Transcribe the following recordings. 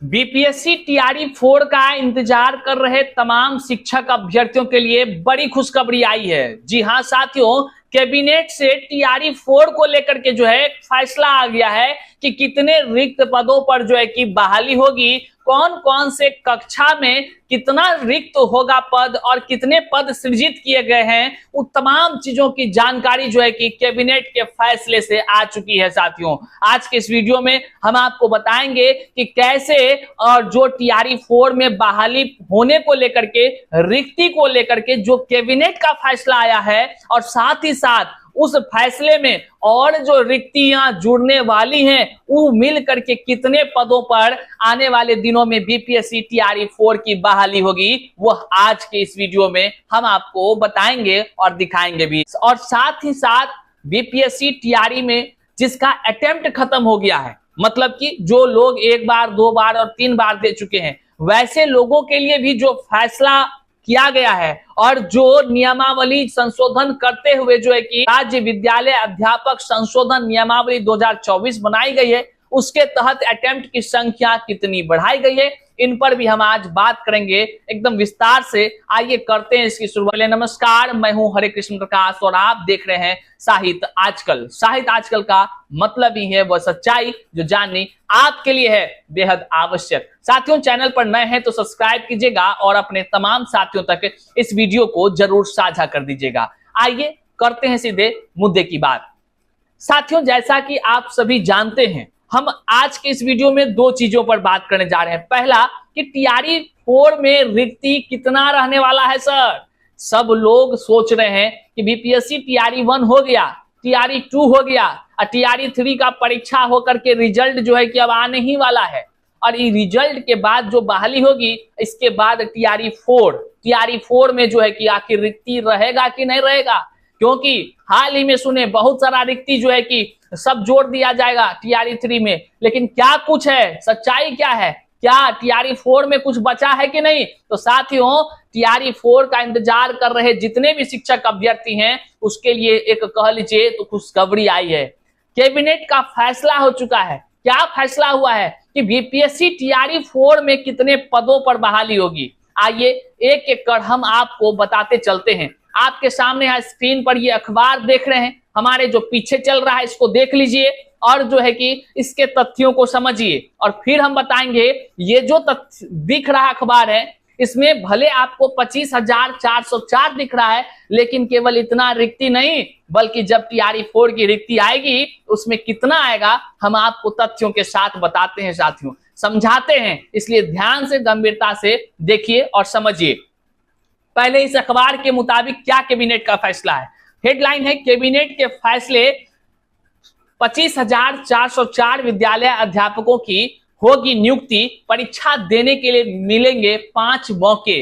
BPSC TRE 4 का इंतजार कर रहे तमाम शिक्षक अभ्यर्थियों के लिए बड़ी खुशखबरी आई है। जी हां साथियों, कैबिनेट से टीआरई 4 को लेकर के जो है फैसला आ गया है कि कितने रिक्त पदों पर जो है कि बहाली होगी, कौन कौन से कक्षा में कितना रिक्त होगा पद और कितने पद सृजित किए गए हैं, उन तमाम चीजों की जानकारी जो है कि कैबिनेट के फैसले से आ चुकी है। साथियों, आज के इस वीडियो में हम आपको बताएंगे कि कैसे और जो टीआरई 4 में बहाली होने को लेकर के, रिक्ति को लेकर के जो कैबिनेट का फैसला आया है और साथ ही साथ उस फैसले में और जो रिक्तियां जुड़ने वाली हैं वो मिल करके कितने पदों पर आने वाले दिनों में बीपीएससी टीआरई 4 की बहाली होगी, वो आज के इस वीडियो में हम आपको बताएंगे और दिखाएंगे भी। और साथ ही साथ बीपीएससी टीआरई में जिसका अटेम्प्ट खत्म हो गया है, मतलब कि जो लोग एक बार, दो बार और 3 बार दे चुके हैं, वैसे लोगों के लिए भी जो फैसला किया गया है और जो नियमावली संशोधन करते हुए जो है कि राज्य विद्यालय अध्यापक संशोधन नियमावली 2024 बनाई गई है, उसके तहत अटेम्प्ट की संख्या कितनी बढ़ाई गई है, इन पर भी हम आज बात करेंगे एकदम विस्तार से। आइए करते हैं इसकी शुरुआत। नमस्कार, मैं हूं हरे कृष्ण प्रकाश और आप देख रहे हैं साहित्य आजकल। साहित्य आजकल का मतलब ही है वह सच्चाई जो जाननी आपके लिए है बेहद आवश्यक। साथियों, चैनल पर नए हैं तो सब्सक्राइब कीजिएगा और अपने तमाम साथियों तक इस वीडियो को जरूर साझा कर दीजिएगा। आइए करते हैं सीधे मुद्दे की बात। साथियों, जैसा कि आप सभी जानते हैं, हम आज के इस वीडियो में 2 चीजों पर बात करने जा रहे हैं। पहला कि टीआरई 4 में रिक्ति कितना रहने वाला है। सब लोग सोच रहे हैं कि बीपीएससी टीआरई 1 हो गया, टीआरई 2 हो गया और टीआरई 3 का परीक्षा होकर के रिजल्ट जो है कि अब आने ही वाला है और ये रिजल्ट के बाद जो बहाली होगी, इसके बाद टीआरई 4 में जो है कि आखिर रिक्ति रहेगा कि नहीं रहेगा, क्योंकि हाल ही में सुने बहुत सारा रिक्ति जो है कि सब जोड़ दिया जाएगा टीआरई 3 में, लेकिन क्या कुछ है, सच्चाई क्या है, क्या टीआरई 4 में कुछ बचा है कि नहीं। तो साथियों, टीआरई 4 का इंतजार कर रहे जितने भी शिक्षक अभ्यर्थी हैं उसके लिए एक कह लीजिए तो खुशखबरी आई है। कैबिनेट का फैसला हो चुका है। क्या फैसला हुआ है कि बीपीएससी टीआरई 4 में कितने पदों पर बहाली होगी। आइए एक एक कर हम आपको बताते चलते हैं। आपके सामने है स्क्रीन पर ये अखबार देख रहे हैं, हमारे जो पीछे चल रहा है इसको देख लीजिए और जो है कि इसके तथ्यों को समझिए और फिर हम बताएंगे। ये जो तथ्य दिख रहा अखबार है, इसमें भले आपको 25,404 दिख रहा है, लेकिन केवल इतना रिक्ति नहीं, बल्कि जब टीआरई 4 की रिक्ति आएगी उसमें कितना आएगा हम आपको तथ्यों के साथ बताते हैं। साथियों, समझाते हैं, इसलिए ध्यान से, गंभीरता से देखिए और समझिए। पहले इस अखबार के मुताबिक क्या कैबिनेट का फैसला है। हेडलाइन है, कैबिनेट के फैसले 25,404 विद्यालय अध्यापकों की होगी नियुक्ति, परीक्षा देने के लिए मिलेंगे 5 मौके।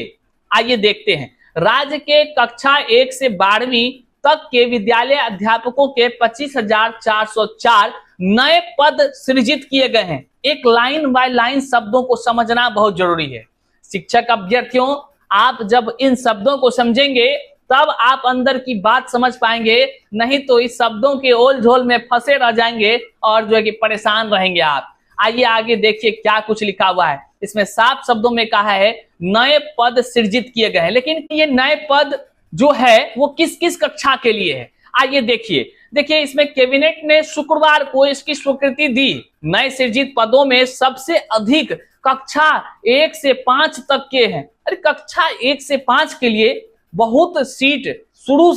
आइए देखते हैं। राज्य के कक्षा 1 से 12वीं तक के विद्यालय अध्यापकों के 25,404 नए पद सृजित किए गए हैं। एक लाइन बाय लाइन शब्दों को समझना बहुत जरूरी है। शिक्षक अभ्यर्थियों, आप जब इन शब्दों को समझेंगे तब आप अंदर की बात समझ पाएंगे, नहीं तो इस शब्दों के ओल झोल में फंसे रह जाएंगे और जो है कि परेशान रहेंगे आप। आइए आगे देखिए क्या कुछ लिखा हुआ है। इसमें साफ शब्दों में कहा है नए पद सृजित किए गए हैं, लेकिन ये नए पद जो है वो किस किस कक्षा के लिए है। आइए देखिए इसमें कैबिनेट ने शुक्रवार को इसकी स्वीकृति दी। नए सृजित पदों में सबसे अधिक कक्षा 1 से 5 तक के हैं। अरे कक्षा 1 से 5 के लिए बहुत सीट शुरू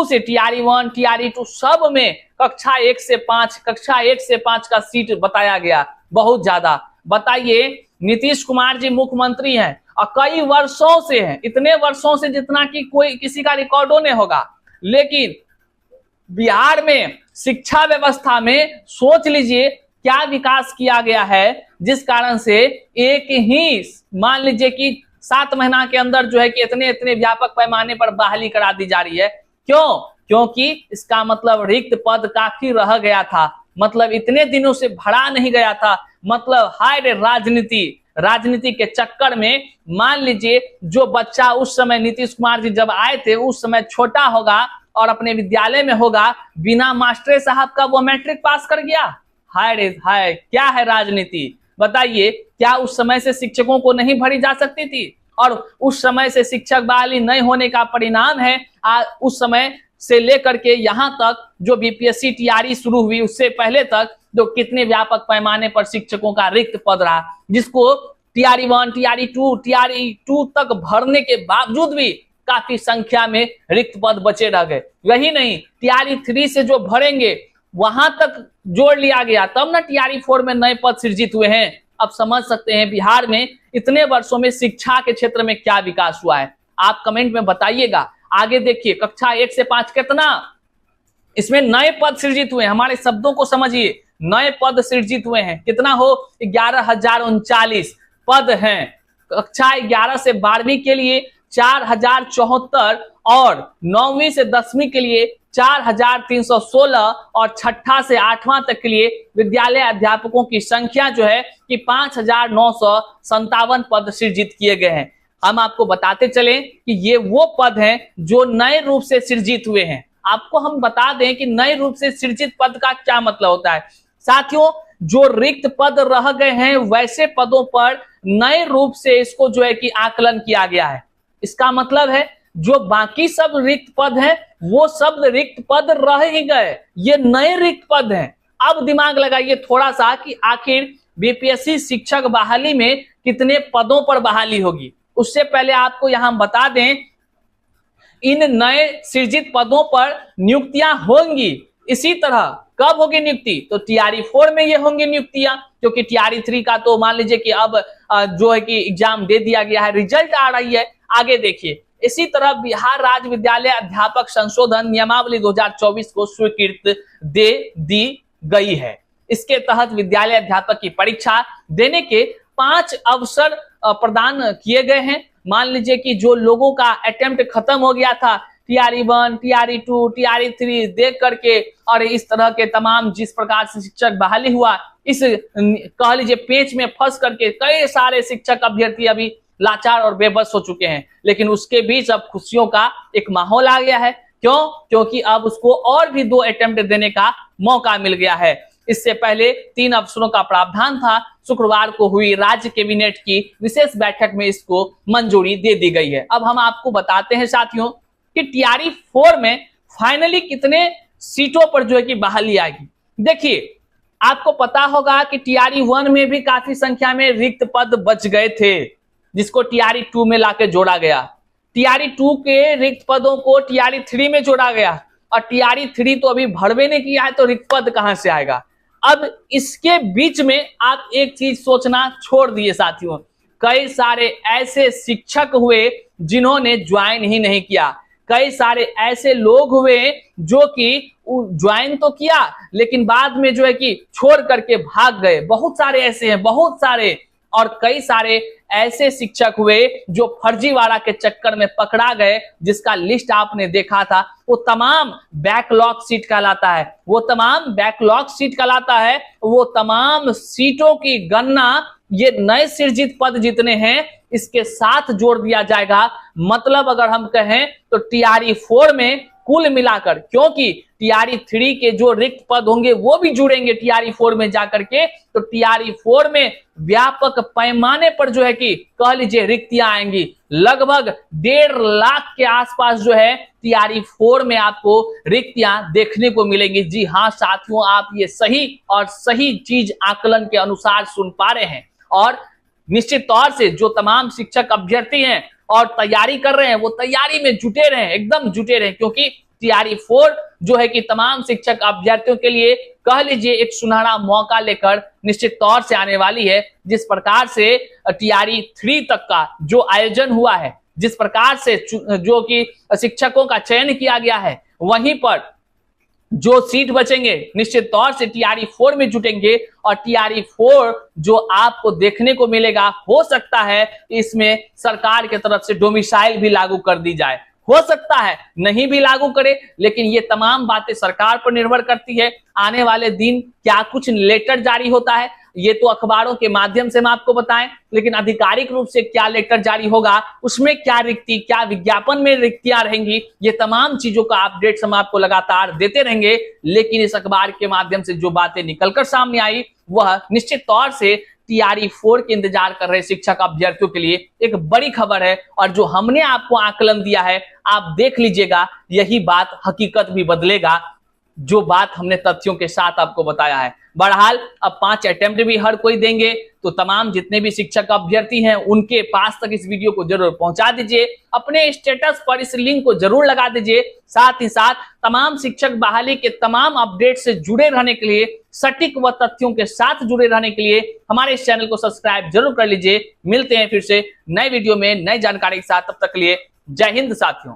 से टीआरई 1, टीआरई 2 सब में कक्षा 1 से 5 का सीट बताया गया, बहुत ज्यादा। बताइए, नीतीश कुमार जी मुख्यमंत्री हैं और कई वर्षों से हैं, इतने वर्षों से जितना कि कोई किसी का रिकॉर्डों नहीं होगा, लेकिन बिहार में शिक्षा व्यवस्था में सोच लीजिए क्या विकास किया गया है, जिस कारण से एक ही मान लीजिए कि 7 महीना के अंदर जो है कि इतने व्यापक पैमाने पर बहाली करा दी जा रही है। क्यों? क्योंकि इसका मतलब रिक्त पद काफी रह गया था, मतलब इतने दिनों से भरा नहीं गया था। मतलब हाय रे राजनीति के चक्कर में मान लीजिए जो बच्चा उस समय नीतीश कुमार जी जब आए थे उस समय छोटा होगा और अपने विद्यालय में होगा, बिना मास्टर साहब का वो मैट्रिक पास कर गया। हाय रे हाय, क्या है राजनीति। बताइए, क्या उस समय से शिक्षकों को नहीं भरी जा सकती थी? और उस समय से शिक्षक बहाली नहीं होने का परिणाम है उस समय से लेकर के यहाँ तक जो बीपीएससी टीआरई शुरू हुई उससे पहले तक जो कितने व्यापक पैमाने पर शिक्षकों का रिक्त पद रहा, जिसको टीआरई 1, टीआरई 2, टीआरई 2 तक भरने के बावजूद भी काफी संख्या में रिक्त पद बचे रह गए। यही नहीं, टीआरई 3 से जो भरेंगे वहां तक जोड़ लिया गया, तब ना टीआरई 4 में नए पद सृजित हुए हैं। अब समझ सकते हैं बिहार में इतने वर्षों में शिक्षा के क्षेत्र में क्या विकास हुआ है। आप कमेंट में बताइएगा। आगे देखिए, कक्षा 1 से 5 कितना इसमें नए पद सृजित हुए। हमारे शब्दों को समझिए, नए पद सृजित हुए हैं। कितना हो? 11,039 पद हैं। कक्षा 11 से 12वीं के लिए 4,074 और 9वीं से 10वीं के लिए 4,316 और छठा से 8वां तक के लिए विद्यालय अध्यापकों की संख्या जो है कि 5,957 पद सृजित किए गए हैं। हम आपको बताते चलें कि ये वो पद हैं जो नए रूप से सृजित हुए हैं। आपको हम बता दें कि नए रूप से सृजित पद का क्या मतलब होता है। साथियों, जो रिक्त पद रह गए हैं वैसे पदों पर नए रूप से इसको जो है कि आकलन किया गया है। इसका मतलब है जो बाकी सब रिक्त पद हैं वो सब रिक्त पद रह ही गए, ये नए रिक्त पद हैं। अब दिमाग लगाइए थोड़ा सा कि आखिर बीपीएससी शिक्षक बहाली में कितने पदों पर बहाली होगी। उससे पहले आपको यहां बता दें, इन नए सृजित पदों पर नियुक्तियां होंगी। इसी तरह कब होगी नियुक्ति? तो टीआरई 4 में ये होंगी नियुक्तियां, क्योंकि टीआरई 3 का तो मान लीजिए कि अब जो है कि एग्जाम दे दिया गया है, रिजल्ट आ रही है। आगे देखिए, इसी तरह बिहार राज्य विद्यालय अध्यापक संशोधन नियमावली 2024 को स्वीकृत दे दी गई है। इसके तहत विद्यालय अध्यापक की परीक्षा देने के 5 अवसर प्रदान किए गए हैं। मान लीजिए कि जो लोगों का अटेम्प्ट खत्म हो गया था, टीआरई 1, टीआरई 2, टीआरई 3 देख करके, और इस तरह के तमाम जिस प्रकार से शिक्षक बहाली हुआ, इस कह लीजिए पेच में फंस करके कई सारे शिक्षक अभ्यर्थी अभी लाचार और बेबस हो चुके हैं। लेकिन उसके बीच अब खुशियों का एक माहौल आ गया है। क्यों? क्योंकि अब उसको और भी 2 अटेम्प्ट देने का मौका मिल गया है। इससे पहले 3 अवसरों का प्रावधान था। शुक्रवार को हुई राज्य कैबिनेट की विशेष बैठक में इसको मंजूरी दे दी गई है। अब हम आपको बताते हैं साथियों कि टीआरई 4 में फाइनली कितने सीटों पर जो है कि बहाली आएगी। देखिए, आपको पता होगा कि टीआरई 1 में भी काफी संख्या में रिक्त पद बच गए थे, जिसको टीआरई 2 में लाके जोड़ा गया। टीआरई 2 के रिक्त पदों को टीआरई 3 में जोड़ा गया, और टीआरई 3 तो अभी भरवे नहीं किया है, तो रिक्त पद कहां से आएगा? अब इसके बीच में आप एक चीज सोचना छोड़ दिए साथियों, कई सारे ऐसे शिक्षक हुए जिन्होंने ज्वाइन ही नहीं किया। कई सारे ऐसे लोग हुए जो कि ज्वाइन तो किया लेकिन बाद में जो है कि छोड़ करके भाग गए। बहुत सारे ऐसे हैं, बहुत सारे। और कई सारे ऐसे शिक्षक हुए जो फर्जीवाड़ा के चक्कर में पकड़ा गए, जिसका लिस्ट आपने देखा था। वो तमाम बैकलॉग सीट कहलाता है। वो तमाम बैकलॉग सीट कहलाता है। वो तमाम सीटों की गणना ये नए सृजित पद जितने हैं इसके साथ जोड़ दिया जाएगा। मतलब अगर हम कहें तो टीआरई 4 में कुल मिलाकर, क्योंकि टीआरई 3 के जो रिक्त पद होंगे वो भी जुड़ेंगे टीआरई 4 में जाकर के, तो टीआरई 4 में व्यापक पैमाने पर जो है कि कह लीजिए रिक्तियां आएंगी। लगभग 1.5 लाख के आसपास जो है टीआरई 4 में आपको रिक्तियां देखने को मिलेंगी। जी हाँ साथियों, आप ये सही और सही चीज आकलन के अनुसार सुन पा रहे हैं। और निश्चित तौर से जो तमाम शिक्षक अभ्यर्थी हैं और तैयारी कर रहे हैं वो तैयारी में जुटे रहे, एकदम जुटे रहे, क्योंकि टीआरई 4 जो है कि तमाम शिक्षक अभ्यर्थियों के लिए कह लीजिए एक सुनहरा मौका लेकर निश्चित तौर से आने वाली है। जिस प्रकार से टीआरई 3 तक का जो आयोजन हुआ है, जिस प्रकार से जो कि शिक्षकों का चयन किया गया है, वहीं पर जो सीट बचेंगे निश्चित तौर से टीआरई 4 में जुटेंगे। और टीआरई 4 जो आपको देखने को मिलेगा, हो सकता है इसमें सरकार की तरफ से डोमिसाइल भी लागू कर दी जाए, हो सकता है नहीं भी लागू करे, लेकिन ये तमाम बातें सरकार पर निर्भर करती है। आने वाले दिन क्या कुछ लेटर जारी होता है ये तो अखबारों के माध्यम से हम आपको बताएं, लेकिन आधिकारिक रूप से क्या लेटर जारी होगा, उसमें क्या रिक्ति, क्या विज्ञापन में रिक्तियां रहेंगी, ये तमाम चीजों का अपडेट्स हम आपको लगातार देते रहेंगे। लेकिन इस अखबार के माध्यम से जो बातें निकलकर सामने आई वह निश्चित तौर से तैयारी 4 के इंतजार कर रहे शिक्षक अभ्यर्थियों के लिए एक बड़ी खबर है। और जो हमने आपको आकलन दिया है, आप देख लीजिएगा, यही बात हकीकत भी बदलेगा, जो बात हमने तथ्यों के साथ आपको बताया है। बहरहाल अब 5 अटेम्प्ट भी हर कोई देंगे, तो तमाम जितने भी शिक्षक अभ्यर्थी हैं उनके पास तक इस वीडियो को जरूर पहुंचा दीजिए, अपने स्टेटस पर इस लिंक को जरूर लगा दीजिए। साथ ही साथ तमाम शिक्षक बहाली के तमाम अपडेट से जुड़े रहने के लिए, सटीक व तथ्यों के साथ जुड़े रहने के लिए हमारे इस चैनल को सब्सक्राइब जरूर कर लीजिए। मिलते हैं फिर से नए वीडियो में नई जानकारी के साथ, तब तक के लिए जय हिंद साथियों।